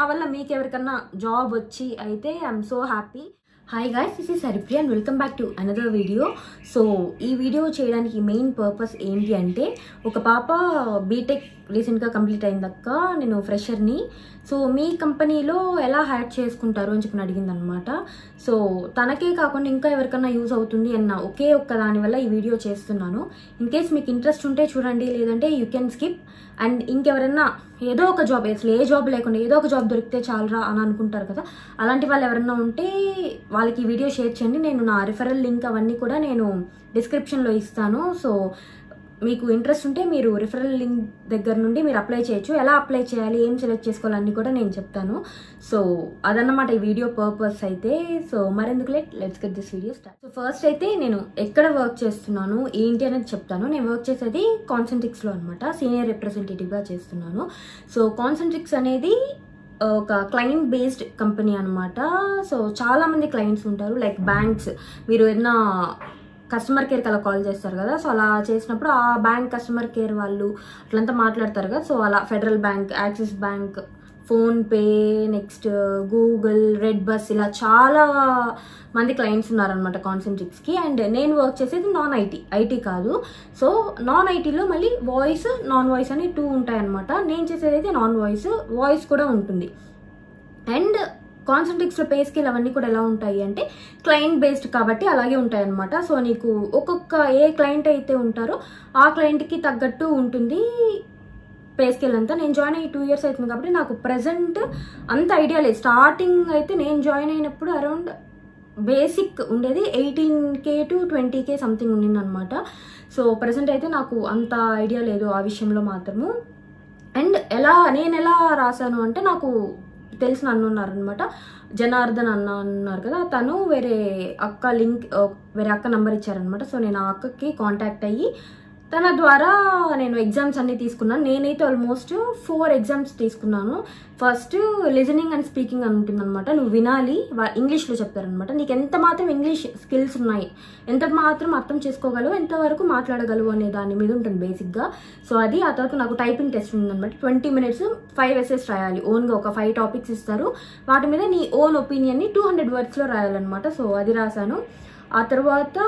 నా వల్ల మీకు ఎవరికన్నా జాబ్ వచ్చి అయితే I'm so happy. Hi guys, this is Haripriya and welcome back to another video. So ఈ వీడియో చేయడానికి మెయిన్ పర్పస్ ఏంటి అంటే, ఒక పాప బీటెక్ రీసెంట్గా కంప్లీట్ అయిందక్క, నేను ఫ్రెషర్ని. సో మీ కంపెనీలో ఎలా హైర్ చేసుకుంటారు అని చెప్పి అడిగింది అనమాట. సో తనకే కాకుండా ఇంకా ఎవరికన్నా యూజ్ అవుతుంది అన్న ఒకే ఒక్క దానివల్ల ఈ వీడియో చేస్తున్నాను. ఇన్ కేస్ మీకు ఇంట్రెస్ట్ ఉంటే చూడండి, లేదంటే యూ కెన్ స్కిప్. అండ్ ఇంకెవరన్నా ఏదో ఒక జాబ్, అసలు ఏ జాబ్ లేకుండా ఏదో ఒక జాబ్ దొరికితే చాలరా అని అనుకుంటారు కదా, అలాంటి వాళ్ళు ఎవరన్నా ఉంటే వాళ్ళకి ఈ వీడియో షేర్ చేయండి. నేను నా రిఫరల్ లింక్ అవన్నీ కూడా నేను డిస్క్రిప్షన్లో ఇస్తాను. సో మీకు ఇంట్రెస్ట్ ఉంటే మీరు రిఫరల్ లింక్ దగ్గర నుండి మీరు అప్లై చేయొచ్చు. ఎలా అప్లై చేయాలి, ఏం సెలెక్ట్ చేసుకోవాలన్నీ కూడా నేను చెప్తాను. సో అదన్నమాట ఈ వీడియో పర్పస్ అయితే. సో మరెందుకు let's get this video start. So first అయితే నేను ఎక్కడ వర్క్ చేస్తున్నాను ఏంటి అనేది చెప్తాను. నేను వర్క్ చేసేది కాన్సెంట్రిక్స్లో అనమాట, సీనియర్ రిప్రజెంటేటివ్గా చేస్తున్నాను. సో కాన్సెంట్రిక్స్ అనేది ఒక క్లయింట్ బేస్డ్ కంపెనీ అనమాట. సో చాలా మంది క్లయింట్స్ ఉంటారు, లైక్ బ్యాంక్స్. మీరు ఏదైనా కస్టమర్ కేర్కి అలా కాల్ చేస్తారు కదా, సో అలా చేసినప్పుడు ఆ బ్యాంక్ కస్టమర్ కేర్ వాళ్ళు అట్లంతా మాట్లాడతారు కదా. సో అలా federal bank, axis bank, PhonePe, next Google, red bus, ఇలా చాలా మంది క్లయింట్స్ ఉన్నారనమాట కాన్సెంట్రిక్స్కి. అండ్ నేను వర్క్ చేసేది నాన్ ఐటీ కాదు. సో నాన్ ఐటీలో మళ్ళీ వాయిస్, నాన్ వాయిస్ అని 2 ఉంటాయన్నమాట. నేను చేసేది అయితే నాన్ వాయిస్ కూడా ఉంటుంది. అండ్ కాన్సెంట్రిక్స్లో పే స్కేల్ అవన్నీ కూడా ఎలా ఉంటాయి అంటే క్లయింట్ బేస్డ్ కాబట్టి అలాగే ఉంటాయి అనమాట. సో నీకు ఒక్కొక్క ఏ క్లయింట్ అయితే ఉంటారో ఆ క్లయింట్కి తగ్గట్టు ఉంటుంది పే స్కేల్ అంతా. నేను జాయిన్ అయ్యి 2 years అవుతుంది కాబట్టి నాకు ప్రెజెంట్ అంత ఐడియా లేదు. స్టార్టింగ్ అయితే నేను జాయిన్ అయినప్పుడు అరౌండ్ బేసిక్ ఉండేది 18K to 20K సంథింగ్ ఉండింది అనమాట. సో ప్రెజెంట్ అయితే నాకు అంత ఐడియా లేదు ఆ విషయంలో మాత్రము. అండ్ నేను ఎలా రాశాను అంటే, నాకు తెలిసిన అన్న ఉన్నారనమాట, జనార్దన్ అన్న అన్నారు కదా, తను వేరే అక్క నెంబర్ ఇచ్చారనమాట. సో నేను ఆ అక్కకి కాంటాక్ట్ అయ్యి తన ద్వారా నేను ఎగ్జామ్స్ అన్నీ తీసుకున్నాను. నేనైతే ఆల్మోస్ట్ 4 ఎగ్జామ్స్ తీసుకున్నాను. ఫస్ట్ లిజనింగ్ అండ్ స్పీకింగ్ అని ఉంటుందన్నమాట. నువ్వు వినాలి, ఇంగ్లీష్లో చెప్తారనమాట. నీకు ఎంత మాత్రం ఇంగ్లీష్ స్కిల్స్ ఉన్నాయి, ఎంత మాత్రం అర్థం చేసుకోగలవు, ఎంతవరకు మాట్లాడగలవు అనే దాని మీద ఉంటుంది బేసిక్గా. సో అది. ఆ తర్వాత నాకు టైపింగ్ టెస్ట్ ఉందన్నమాట. 20 minutes 5 essays రాయాలి. ఓన్గా ఒక 5 topics ఇస్తారు, వాటి మీద నీ ఓన్ ఒపీనియన్ని 200 wordsలో రాయాలన్నమాట. సో అది రాశాను. ఆ తర్వాత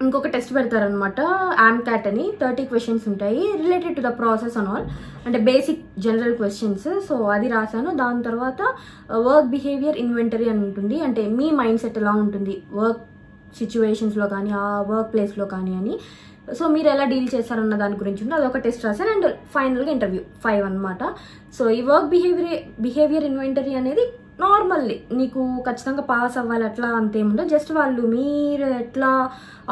ఇంకొక టెస్ట్ పెడతారనమాట, AMCAT అని. 30 questions ఉంటాయి, related to the process and all, అంటే బేసిక్ జనరల్ క్వశ్చన్స్. సో అది రాశాను. దాని తర్వాత వర్క్ బిహేవియర్ ఇన్వెంటరీ అని ఉంటుంది, అంటే మీ మైండ్ సెట్ ఎలా ఉంటుంది వర్క్ సిచ్యువేషన్స్లో కానీ ఆ వర్క్ ప్లేస్లో కానీ అని. సో మీరు ఎలా డీల్ చేస్తారన్న దాని గురించి ఉంది, అదొక టెస్ట్ రాశాను. అండ్ ఫైనల్గా ఇంటర్వ్యూ 5 అనమాట. సో ఈ వర్క్ బిహేవియర్ ఇన్వెంటరీ అనేది నార్మల్లీ నీకు ఖచ్చితంగా పాస్ అవ్వాలి అట్లా అంతేముండదు. జస్ట్ వాళ్ళు మీరు ఎట్లా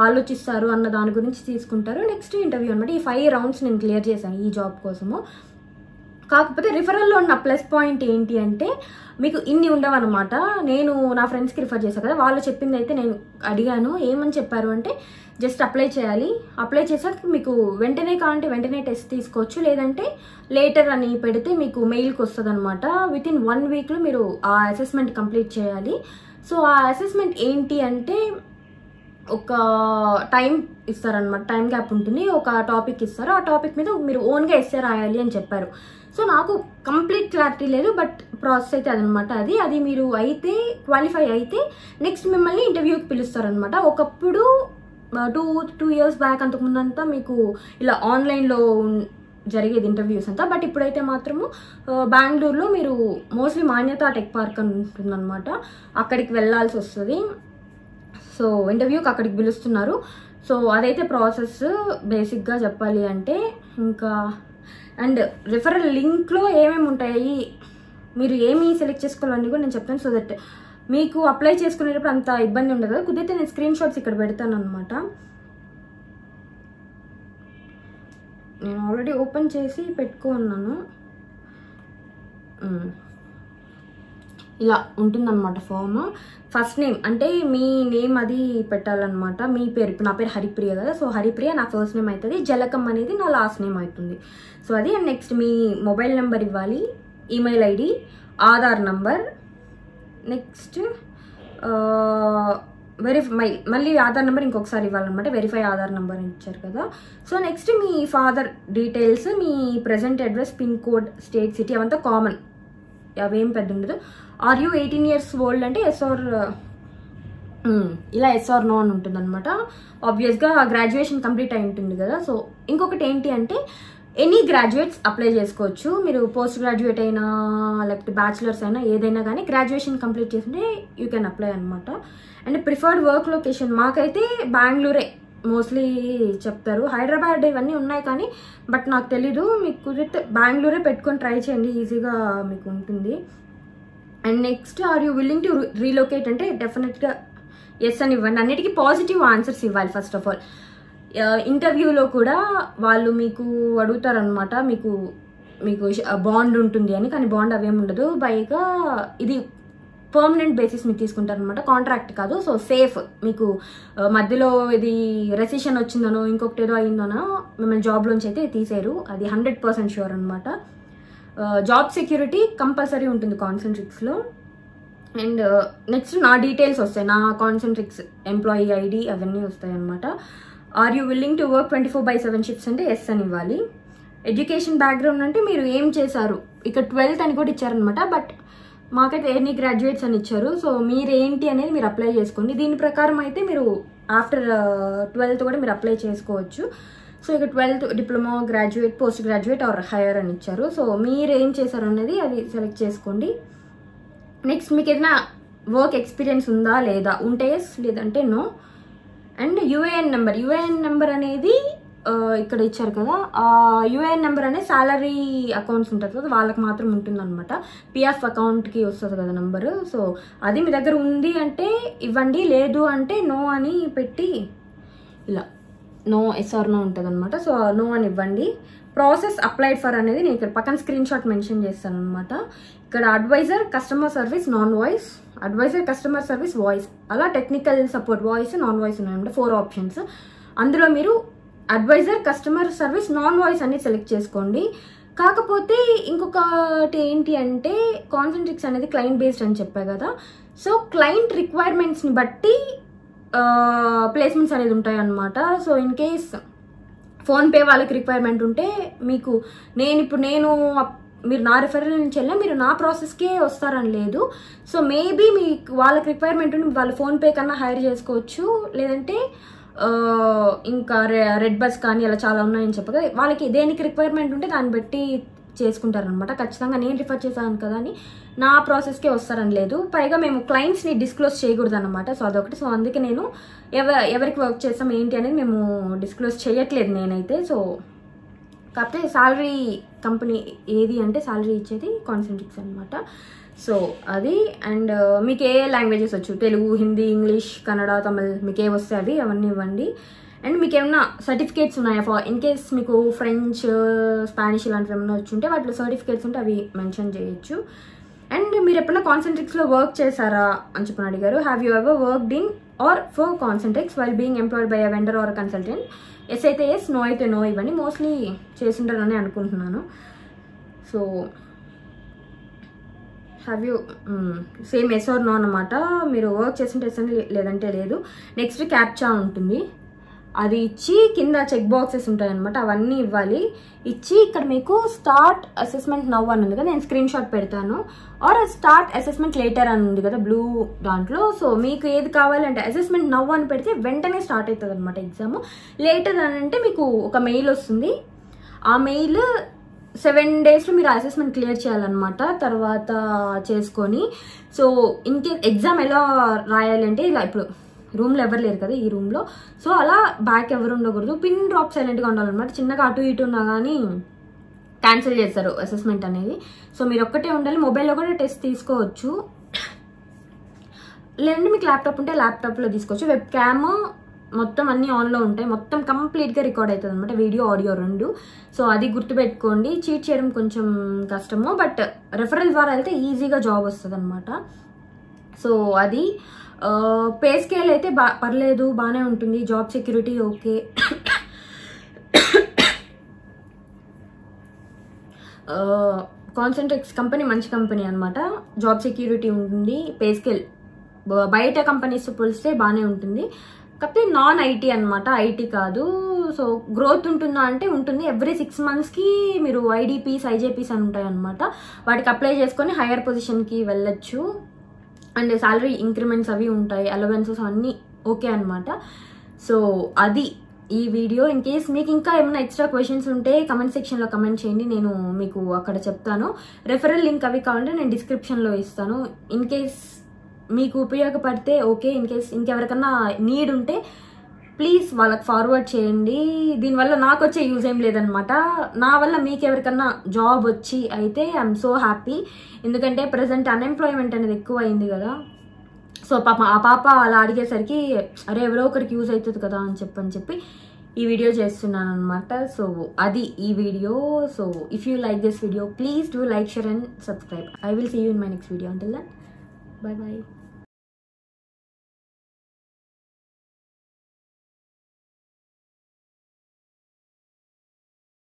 ఆలోచిస్తారు అన్న దాని గురించి తీసుకుంటారు. నెక్స్ట్ ఇంటర్వ్యూ అనమాట. ఈ 5 rounds నేను క్లియర్ చేశాను ఈ జాబ్ కోసము. కాకపోతే రిఫరల్లో ఉన్న ప్లస్ పాయింట్ ఏంటి అంటే, మీకు ఇన్ని ఉండవన్నమాట. నేను నా ఫ్రెండ్స్కి రిఫర్ చేశాను కదా, వాళ్ళు చెప్పింది అయితే నేను అడిగాను. ఏమని చెప్పారు అంటే, జస్ట్ అప్లై చేయాలి, అప్లై చేశాక మీకు వెంటనే కావాలంటే వెంటనే టెస్ట్ తీసుకోవచ్చు, లేదంటే లేటర్ అని పెడితే మీకు మెయిల్కి వస్తుంది అనమాట. వితిన్ 1 weekలో మీరు ఆ అసెస్మెంట్ కంప్లీట్ చేయాలి. సో ఆ అసెస్మెంట్ ఏంటి అంటే, ఒక టైం ఇస్తారనమాట, టైం గ్యాప్ ఉంటుంది, ఒక టాపిక్ ఇస్తారు, ఆ టాపిక్ మీద మీరు ఓన్గా ఎస్సే రాయాలి అని చెప్పారు. సో నాకు కంప్లీట్ క్లారిటీ లేదు, బట్ ప్రాసెస్ అయితే అదనమాట. అది మీరు అయితే క్వాలిఫై అయితే నెక్స్ట్ మిమ్మల్ని ఇంటర్వ్యూకి పిలుస్తారనమాట. ఒకప్పుడు 2 years బ్యాక్ అంతకుముందంతా మీకు ఇలా ఆన్లైన్లో జరిగేది ఇంటర్వ్యూస్ అంతా. బట్ ఇప్పుడైతే మాత్రము బెంగళూరులో మీరు మోస్ట్లీ మాన్యత టెక్ పార్క్ అని ఉంటుందన్నమాట, అక్కడికి వెళ్ళాల్సి వస్తుంది. సో ఇంటర్వ్యూకి అక్కడికి పిలుస్తున్నారు. సో అదైతే ప్రాసెస్ బేసిక్గా చెప్పాలి అంటే. ఇంకా అండ్ రిఫరల్ లింక్లో ఏమేమి ఉంటాయి, మీరు ఏమి సెలెక్ట్ చేసుకోవాలని కూడా నేను చెప్తాను. సో దట్ మీకు అప్లై చేసుకునేటప్పుడు అంత ఇబ్బంది ఉండదు కదా. కుదిరితే నేను స్క్రీన్ షాట్స్ ఇక్కడ పెడతాను అనమాట. నేను ఆల్రెడీ ఓపెన్ చేసి పెట్టుకున్నాను. ఇలా ఉంటుందన్నమాట ఫామ్. ఫస్ట్ నేమ్ అంటే మీ నేమ్ అది పెట్టాలన్నమాట, మీ పేరు. ఇప్పుడు నా పేరు హరిప్రియ కదా, సో హరిప్రియ నా ఫస్ట్ నేమ్ అవుతుంది, జలకం అనేది నా లాస్ట్ నేమ్ అవుతుంది. సో అది. అండ్ నెక్స్ట్ మీ మొబైల్ నెంబర్ ఇవ్వాలి, email ID, Aadhaar number, next మళ్ళీ ఆధార్ నెంబర్ ఇంకొకసారి ఇవ్వాలన్నమాట, వెరిఫై ఆధార్ నెంబర్ ఇచ్చారు కదా. సో నెక్స్ట్ మీ ఫాదర్ డీటెయిల్స్, మీ present address, pin code, state, city అవంతా కామన్. అవేం పెద్ద ఉండదు. ఆర్ యూ 18 years ఓల్డ్ అంటే ఎస్ ఆర్ ఇలా ఎస్ ఆర్ నో అని ఉంటుంది అనమాట. ఆబ్వియస్గా గ్రాడ్యుయేషన్ కంప్లీట్ అయి ఉంటుంది కదా. సో ఇంకొకటి ఏంటి అంటే ఎనీ గ్రాడ్యుయేట్స్ అప్లై చేసుకోవచ్చు. మీరు పోస్ట్ గ్రాడ్యుయేట్ అయినా లేకపోతే బ్యాచిలర్స్ అయినా ఏదైనా కానీ గ్రాడ్యుయేషన్ కంప్లీట్ చేస్తుంటే యూ కెన్ అప్లై అనమాట. అండ్ ప్రిఫర్డ్ వర్క్ లొకేషన్ మాకైతే బెంగళూరే మోస్ట్లీ చెప్తారు. హైదరాబాద్ ఇవన్నీ ఉన్నాయి కానీ బట్ నాకు తెలీదు. మీకు కుదిరితే బెంగళూరే పెట్టుకొని ట్రై చేయండి, ఈజీగా మీకు ఉంటుంది. And next are you willing to relocate అంటే డెఫినెట్గా ఎస్ అని ఇవ్వండి. అన్నిటికీ పాజిటివ్ ఆన్సర్స్ ఇవ్వాలి. ఫస్ట్ ఆఫ్ ఆల్ ఇంటర్వ్యూలో కూడా వాళ్ళు మీకు అడుగుతారనమాట, మీకు బాండ్ ఉంటుంది అని. కానీ బాండ్ అవేమి ఉండదు. పైగా ఇది పర్మనెంట్ బేసిస్ మీకు తీసుకుంటారనమాట, కాంట్రాక్ట్ కాదు. So safe. మీకు మధ్యలో ఇది రెసిషన్ వచ్చిందనో ఇంకొకటి ఏదో అయిందనో మిమ్మల్ని జాబ్లోంచి అయితే తీసేరు. అది 100% షూర్ అనమాట. జాబ్ సెక్యూరిటీ కంపల్సరీ ఉంటుంది కాన్సెంట్రిక్స్లో. అండ్ నెక్స్ట్ నా డీటెయిల్స్ వస్తాయి, నా కాన్సెంట్రిక్స్ ఎంప్లాయీ ఐడి అవన్నీ వస్తాయి అనమాట. Are you willing to work 24/7 shifts అంటే ఎస్ అని ఇవ్వాలి. ఎడ్యుకేషన్ బ్యాక్గ్రౌండ్ అంటే మీరు ఏం చేశారు, ఇక్కడ 12th అని కూడా ఇచ్చారనమాట. బట్ మాకైతే ఎనీ గ్రాడ్యుయేట్స్ అని ఇచ్చారు. సో మీరేంటి అనేది మీరు అప్లై చేసుకోండి. దీని ప్రకారం అయితే మీరు ఆఫ్టర్ 12th కూడా మీరు అప్లై చేసుకోవచ్చు. సో ఇక 12th diploma, graduate, post graduate or hire అని ఇచ్చారు. సో మీరు ఏం చేశారు అనేది అది సెలెక్ట్ చేసుకోండి. నెక్స్ట్ మీకు ఏదైనా వర్క్ ఎక్స్పీరియన్స్ ఉందా లేదా, ఉంటే ఎస్ లేదంటే నో. అండ్ యూఏఎన్ నెంబర్ అనేది ఇక్కడ ఇచ్చారు కదా, ఆ యూఏఎన్ నెంబర్ అనేది సాలరీ అకౌంట్స్ ఉంటుంది కదా వాళ్ళకి మాత్రం ఉంటుందన్నమాట. పిఎఫ్ అకౌంట్కి వస్తుంది కదా నెంబరు. సో అది మీ దగ్గర ఉంది అంటే ఇవ్వండి, లేదు అంటే నో అని పెట్టి ఇలా నో ఎస్ ఆర్ నో ఉంటుంది అనమాట. సో నో అని ఇవ్వండి. ప్రాసెస్ అప్లైడ్ ఫర్ అనేది నేను ఇక్కడ పక్కన స్క్రీన్ షాట్ మెన్షన్ చేస్తాను అనమాట. ఇక్కడ advisor, customer service, non voice, advisor, customer service, voice, అలా technical support voice, non voice ఉన్నాయంటే 4 ఆప్షన్స్. అందులో మీరు advisor, customer service, non voice అనేది సెలెక్ట్ చేసుకోండి. కాకపోతే ఇంకొకటి ఏంటి అంటే కాన్సెంట్రిక్స్ అనేది క్లయింట్ బేస్డ్ అని చెప్పా కదా. సో క్లయింట్ రిక్వైర్మెంట్స్ని బట్టి ప్లేస్మెంట్స్ అనేది ఉంటాయి అన్నమాట. సో ఇన్ కేస్ ఫోన్పే వాళ్ళకి రిక్వైర్మెంట్ ఉంటే మీకు నేను మీరు నా రిఫరల్ నుంచి వెళ్ళినా మీరు నా ప్రాసెస్కే వస్తారని లేదు. సో మేబీ మీకు వాళ్ళకి రిక్వైర్మెంట్ ఉంటే వాళ్ళు ఫోన్పే కన్నా హైర్ చేసుకోవచ్చు. లేదంటే ఇంకా రెడ్ బస్ కానీ అలా చాలా ఉన్నాయని చెప్పగా వాళ్ళకి దేనికి రిక్వైర్మెంట్ ఉంటే దాన్ని బట్టి చేసుకుంటారనమాట. ఖచ్చితంగా నేను రిఫర్ చేశాను కదా అని నా ప్రాసెస్కే వస్తారని లేదు. పైగా మేము క్లయింట్స్ని డిస్క్లోజ్ చేయకూడదు అనమాట. సో అదొకటి. సో అందుకే నేను ఎవరికి వర్క్ చేస్తాం ఏంటి అనేది మేము డిస్క్లోజ్ చేయట్లేదు నేనైతే. సో కాకపోతే శాలరీ కంపెనీ ఏది అంటే శాలరీ ఇచ్చేది కాన్సెంట్రిక్స్ అనమాట. సో అది. అండ్ మీకు ఏ లాంగ్వేజెస్ వచ్చు, తెలుగు, హిందీ, ఇంగ్లీష్, కన్నడ, తమిళ్, మీకు ఏ వస్తే అవి అవన్నీ ఇవ్వండి. అండ్ మీకు ఏమైనా సర్టిఫికేట్స్ ఉన్నాయా, ఇన్ కేస్ మీకు ఫ్రెంచ్, స్పానిష్ ఇలాంటివి ఏమైనా వచ్చుంటే వాటిలో సర్టిఫికేట్స్ ఉంటే అవి మెన్షన్ చేయొచ్చు. అండ్ మీరు ఎప్పుడైనా కాన్సెంట్రిక్స్లో వర్క్ చేశారా అని చెప్పని అడిగారు. Have you ever worked in or for Concentrix while being employed by a vendor or consultant? Yes అయితే ఎస్, నో అయితే నో ఇవన్నీ మోస్ట్లీ చేసింటారని అనుకుంటున్నాను. So have you same yes or no అనమాట. మీరు వర్క్ చేస్తుంటే ఎస్ అని, లేదంటే లేదు. నెక్స్ట్ క్యాప్చా ఉంటుంది, అది ఇచ్చి కింద చెక్ బాక్సెస్ ఉంటాయన్నమాట, అవన్నీ ఇవ్వాలి. ఇచ్చి ఇక్కడ మీకు స్టార్ట్ అసెస్మెంట్ నవ్ అని ఉంది కదా, నేను స్క్రీన్ షాట్ పెడతాను. ఆర్ స్టార్ట్ అసెస్మెంట్ లేటర్ అని ఉంది కదా బ్లూ దాంట్లో. సో మీకు ఏది కావాలంటే అసెస్మెంట్ నవ్ అని పెడితే వెంటనే స్టార్ట్ అవుతుంది అనమాట ఎగ్జామ్. లేటర్ అని అంటే మీకు ఒక మెయిల్ వస్తుంది. ఆ మెయిల్ 7 daysలో మీరు అసెస్మెంట్ క్లియర్ చేయాలన్నమాట తర్వాత చేసుకొని. సో ఇన్ కేస్ ఎగ్జామ్ ఎలా రాయాలి అంటే ఇలా, ఇప్పుడు రూమ్లో ఎవరు లేరు కదా ఈ రూమ్లో, సో అలా బ్యాక్ ఎవరు ఉండకూడదు, పిన్ డ్రాప్ సైలెంట్గా ఉండాలన్నమాట. చిన్నగా అటు ఇటు ఉన్నా కానీ క్యాన్సిల్ చేస్తారు అసెస్మెంట్ అనేది. సో మీరు ఒక్కటే ఉండాలి. మొబైల్లో కూడా టెస్ట్ తీసుకోవచ్చు, లేదంటే మీకు ల్యాప్టాప్ ఉంటే ల్యాప్టాప్లో తీసుకోవచ్చు. వెబ్ క్యామ్ మొత్తం అన్నీ ఆన్లో ఉంటాయి, మొత్తం కంప్లీట్గా రికార్డ్ అవుతుంది అనమాట, వీడియో ఆడియో 2. సో అది గుర్తుపెట్టుకోండి. చీట్ చేయడం కొంచెం కష్టము, బట్ రెఫరల్ ద్వారా వెళ్తే ఈజీగా జాబ్ వస్తుంది అనమాట. సో అది పే స్కేల్ అయితే పర్లేదు, బాగానే ఉంటుంది. Job security okay. Concentrix company మంచి కంపెనీ అనమాట, జాబ్ సెక్యూరిటీ ఉంటుంది. పే స్కేల్ బయట కంపెనీస్ పోలిస్తే బాగానే ఉంటుంది. కాకపోతే నాన్ ఐటీ అనమాట, ఐటీ కాదు. సో గ్రోత్ ఉంటుందా అంటే ఉంటుంది. ఎవ్రీ 6 monthsకి మీరు ఐడిపీస్ ఐజేపీస్ అని ఉంటాయి అనమాట. వాటికి అప్లై చేసుకొని హైయర్ పొజిషన్కి వెళ్ళొచ్చు. అండ్ సాలరీ ఇంక్రిమెంట్స్ అవి ఉంటాయి, అలవెన్సెస్ అన్నీ ఓకే అనమాట. సో అది ఈ వీడియో. ఇన్ కేస్ మీకు ఇంకా ఏమైనా ఎక్స్ట్రా క్వశ్చన్స్ ఉంటే కమెంట్ సెక్షన్లో కమెంట్ చేయండి, నేను మీకు అక్కడ చెప్తాను. రెఫరల్ లింక్ అవి కావాలంటే నేను డిస్క్రిప్షన్లో ఇస్తాను. ఇన్ కేస్ మీకు ఉపయోగపడితే ఓకే, ఇన్ కేస్ ఇంకెవరికన్నా నీడ్ ఉంటే ప్లీజ్ వాళ్ళకి ఫార్వర్డ్ చేయండి. దీనివల్ల నాకు వచ్చే యూజ్ ఏం లేదనమాట. నా వల్ల మీకు ఎవరికన్నా జాబ్ వచ్చి అయితే ఐఎమ్ సో హ్యాపీ. ఎందుకంటే ప్రజెంట్ అన్ఎంప్లాయ్మెంట్ అనేది ఎక్కువ అయింది కదా. సో ఆ పాప అలా అడిగేసరికి అరే ఎవరో ఒకరికి యూజ్ అవుతుంది కదా అని చెప్పి ఈ వీడియో చేస్తున్నాను అనమాట. సో అది ఈ video. So if you like this video please do like, share and subscribe. I will see you in my next video. Until then bye by.